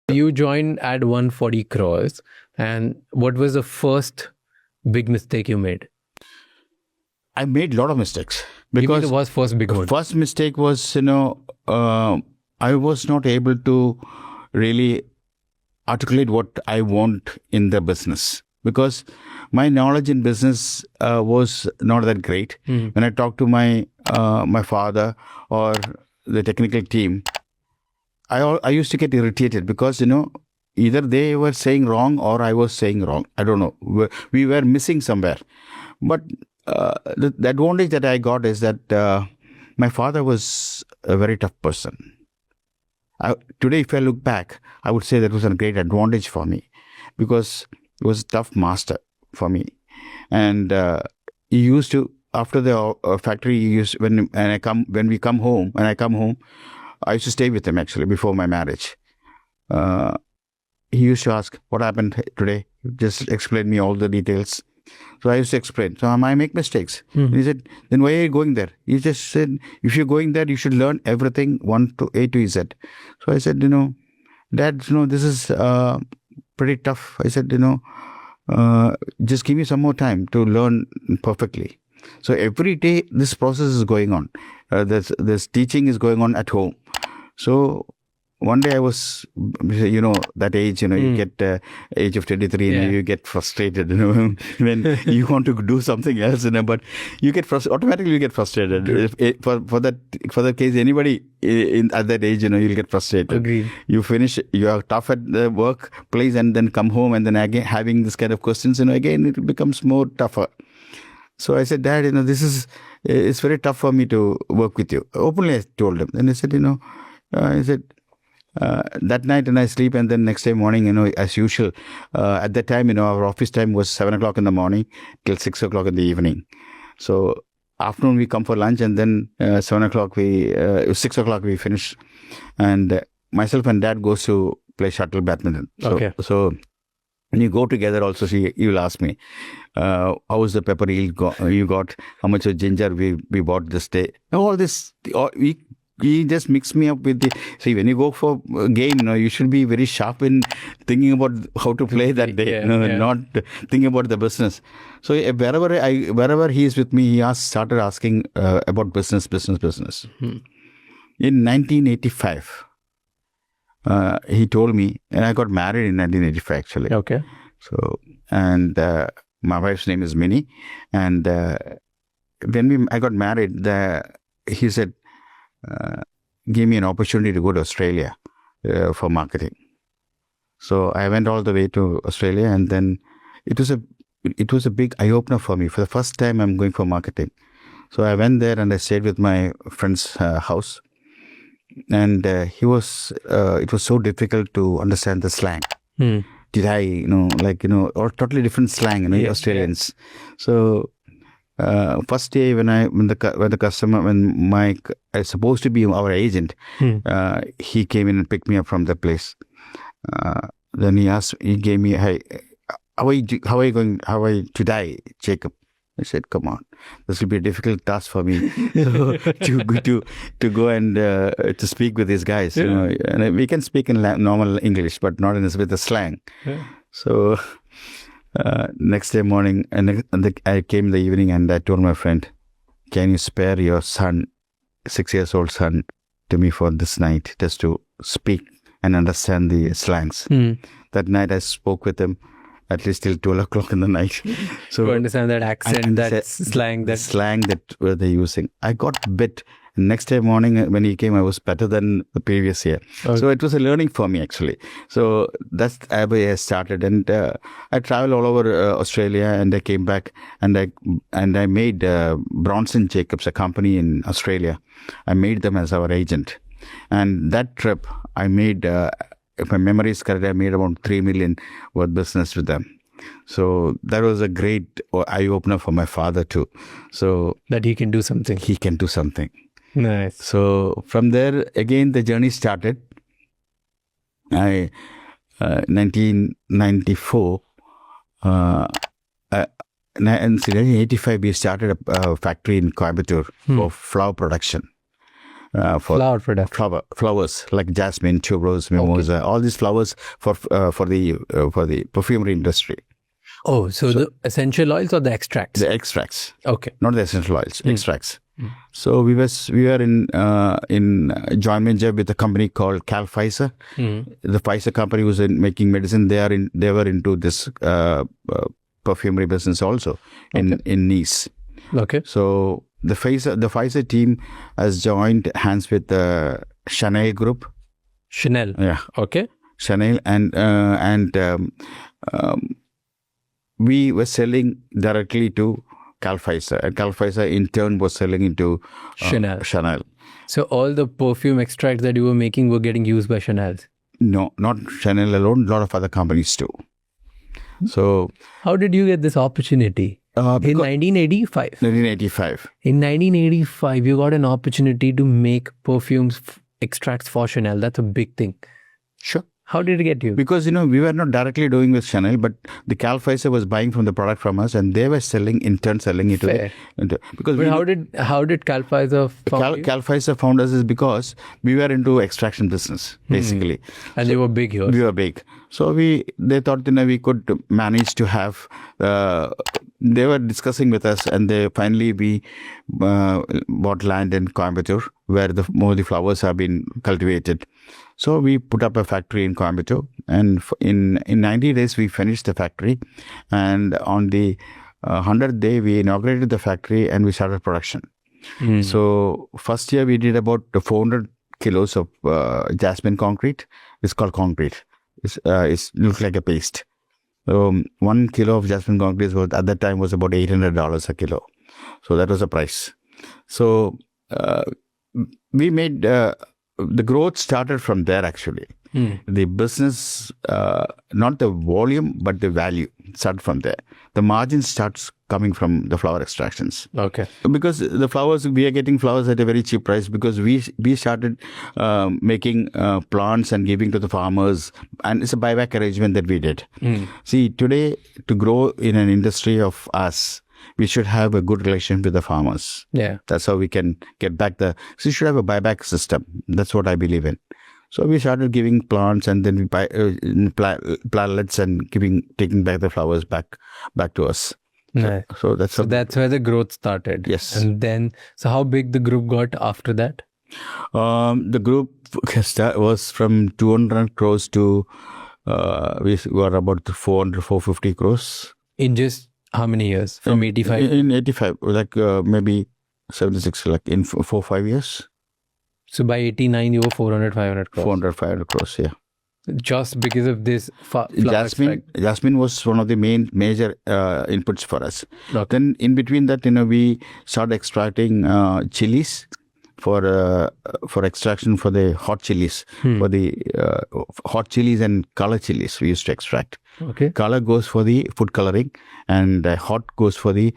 You joined at 140 crores. And what was the first big mistake you made? I made a lot of mistakes Give me because the was first big one. first mistake was, I was not able to really articulate what I want in the business because my knowledge in business was not that great. When I talked to my father or the technical team, I used to get irritated because, either they were saying wrong or I was saying wrong. I don't know. We were missing somewhere. But the advantage that I got is that my father was a very tough person. Today, if I look back, I would say that was a great advantage for me because he was a tough master for me. And he used to, after the factory, he used, when I come home, I used to stay with him actually before my marriage. He used to ask, what happened today? Just explain me all the details. So I used to explain. So I make mistakes. He said, then why are you going there? He just said, if you're going there, you should learn everything A to Z. So I said, Dad, this is pretty tough. I said, just give me some more time to learn perfectly. So every day this process is going on. This teaching is going on at home. So one day I was, that age, you get age of 23 and you get frustrated, when you want to do something else, but you get automatically you get frustrated. For that case, anybody at that age, you'll get frustrated. Agreed. You finish, you are tough at the workplace and then come home and then again having this kind of questions, again it becomes more tougher. So I said, Dad, it's very tough for me to work with you. Openly I told him. And he said, that night and I sleep and then next day morning, as usual, at that time, our office time was 7 o'clock in the morning till 6 o'clock in the evening. So afternoon we come for lunch and then 6 o'clock we finish. And myself and Dad goes to play shuttle badminton. So when you go together also, you will ask me, how was the pepper you got? How much of ginger we bought this day? All this, he just mixed me up with when you go for a game, you should be very sharp in thinking about how to play that day, not thinking about the business. So wherever he is with me, he started asking about business. In 1985, he told me, and I got married in 1985 actually. Okay. So, and my wife's name is Minnie. And when I got married, he said, gave me an opportunity to go to Australia for marketing. So I went all the way to Australia, and then it was a big eye opener for me. For the first time, I'm going for marketing. So I went there and I stayed with my friend's house, and it was so difficult to understand the slang. Did I, or totally different slang, Australians. So. First day when the customer, when Mike is supposed to be our agent, he came in and picked me up from the place. Then he gave me, hey, how are you going today, Jacob? I said, come on, this will be a difficult task for me to go and to speak with these guys. And we can speak in normal English, but not with the slang. Yeah. So. Next day morning, I came in the evening and I told my friend, can you spare your son, 6-year-old son, to me for this night, just to speak and understand the slangs. That night I spoke with him at least till 12 o'clock in the night. So to understand that accent, that slang. The slang that were they using. I got bit. Next day morning when he came, I was better than the previous year. Okay. So it was a learning for me actually. So that's how I started, and I traveled all over Australia, and I came back and I made Bronson Jacobs, a company in Australia. I made them as our agent, and that trip I made, if my memory is correct, I made about 3 million worth business with them. So that was a great eye opener for my father too. So that he can do something. He can do something. Nice. So from there, again, the journey started. 1994, in 1985, we started a factory in Coimbatore for flour production. for Flower product. flowers like jasmine, tuberose, mimosa, all these flowers for the perfumery industry. Oh, so the essential oils or the extracts? The extracts, Okay. not the essential oils, extracts. So we were in joint venture with a company called Cal Pfizer. The Pfizer company was making medicine. They were into this perfumery business also in Nice. Okay. So the Pfizer team has joined hands with the Chanel group. Chanel. Yeah, Okay. Chanel and we were selling directly to Cal Pfizer, and Cal Pfizer in turn was selling into Chanel. So all the perfume extracts that you were making were getting used by Chanel. No, not Chanel alone. A lot of other companies too. So How did you get this opportunity? In 1985. 1985. In 1985, you got an opportunity to make perfumes extracts for Chanel. That's a big thing. Sure. How did it get you? Because, we were not directly doing with Chanel, but the Cal Pfizer was buying from the product from us, and they were selling it Fair. because But how did Cal Pfizer found you? Cal Pfizer found us is because we were into extraction business, basically. And they were big here. We were big. So they thought, we could manage to have, they were discussing with us, and we bought land in Coimbatore where more of the flowers have been cultivated. So we put up a factory in Coimbatore, and in 90 days we finished the factory, and on the 100th day we inaugurated the factory and we started production. So first year we did about 400 kilos of jasmine concrete. It's called concrete. It looks like a paste. So 1 kilo of jasmine concrete at that time was about $800 a kilo. So that was the price. So we made the growth started from there actually. The business, not the volume, but the value started from there. The margin starts coming from the flower extractions. Okay. Because the flowers, we are getting flowers at a very cheap price because we started making plants and giving to the farmers, and it's a buyback arrangement that we did. See, today to grow in an industry of us, we should have a good relation with the farmers. Yeah. That's how we can get back so you should have a buyback system. That's what I believe in. So we started giving plants, and then we buy plants and taking back the flowers back to us. Nice. So that's where the growth started. Yes. And then, so how big the group got after that? The group was from 200 crores to we were about 450 crores. In just how many years? From 85? In 85, like maybe 76, like in 4-5 years. So by 89, you were 500 crores. 500 crores, yeah. Just because of this Jasmine was one of the major inputs for us. Okay. Then in between that, we started extracting chilies for extraction for the hot chilies. For the hot chilies and color chilies we used to extract. Okay. Color goes for the food coloring, and hot goes for the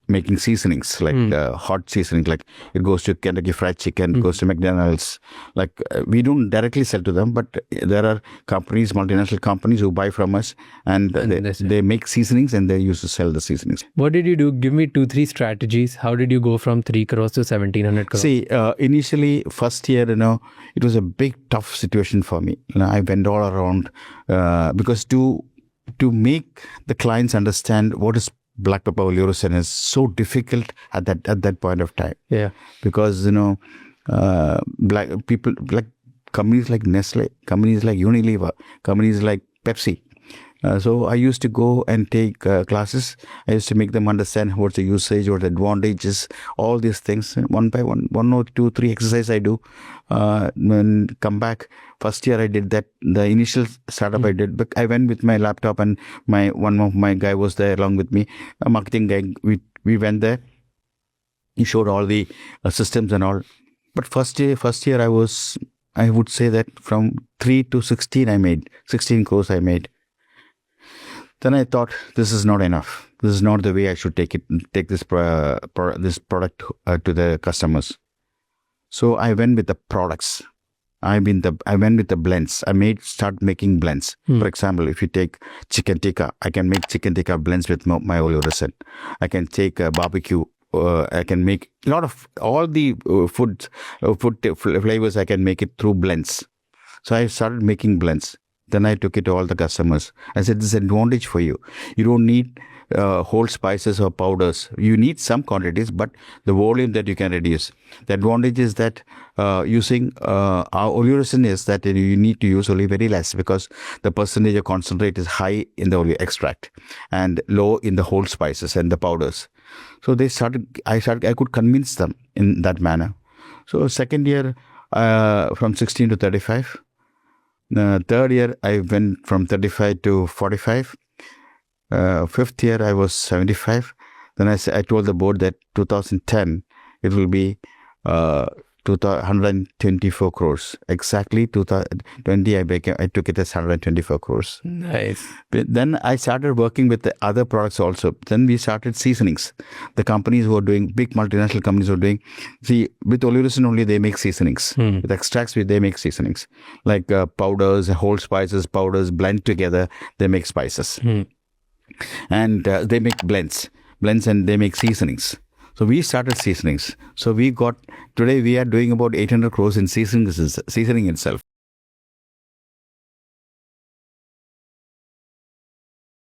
making seasonings, like hot seasoning, like it goes to Kentucky Fried Chicken, goes to McDonald's. Like we don't directly sell to them, but there are companies, multinational companies who buy from us, and they make seasonings and they used to sell the seasonings. What did you do? Give me 2-3 strategies. How did you go from 3 crores to 1700 crores? See, initially first year, it was a big tough situation for me. I went all around because to make the clients understand what is black pepper oleoresin is so difficult at that point of time. Yeah. Because black companies like Nestle, companies like Unilever, companies like Pepsi. So I used to go and take classes. I used to make them understand what's the usage, what the advantages, all these things. One by one or 2, 3 exercises I do. Then come back. First year I did that. The initial startup I did, but I went with my laptop, and one of my guy was there along with me, a marketing guy. We went there. He showed all the systems and all. But first year I would say that from 3 to 16 I made 16 crores I made. Then I thought, this is not enough. This is not the way I should take this product to the customers. So I went with the products. I went with the blends. Start making blends. For example, if you take chicken tikka, I can make chicken tikka blends with my oleoresin. I can take barbecue I can make a lot of all the flavors. I can make it through blends. So I started making blends. Then I took it to all the customers. I said, this is an advantage for you. You don't need whole spices or powders. You need some quantities, but the volume that you can reduce. The advantage is that using our oleoresin is that you need to use only very less, because the percentage of concentrate is high in the oleo extract and low in the whole spices and the powders. So I could convince them in that manner. So second year, from 16 to 35. Third year, I went from 35 to 45. Fifth year, I was 75. Then I told the board that 2010, it will be 124 crores. Exactly 2020, I took it as 124 crores. Nice. But then I started working with the other products also. Then we started seasonings. The companies who are doing, big multinational companies who are doing, see, with oleoresin only they make seasonings. With extracts, they make seasonings. Like powders, whole spices, powders blend together, they make spices. And they make blends, and they make seasonings. So we started seasonings. So today we are doing about 800 crores in seasoning itself.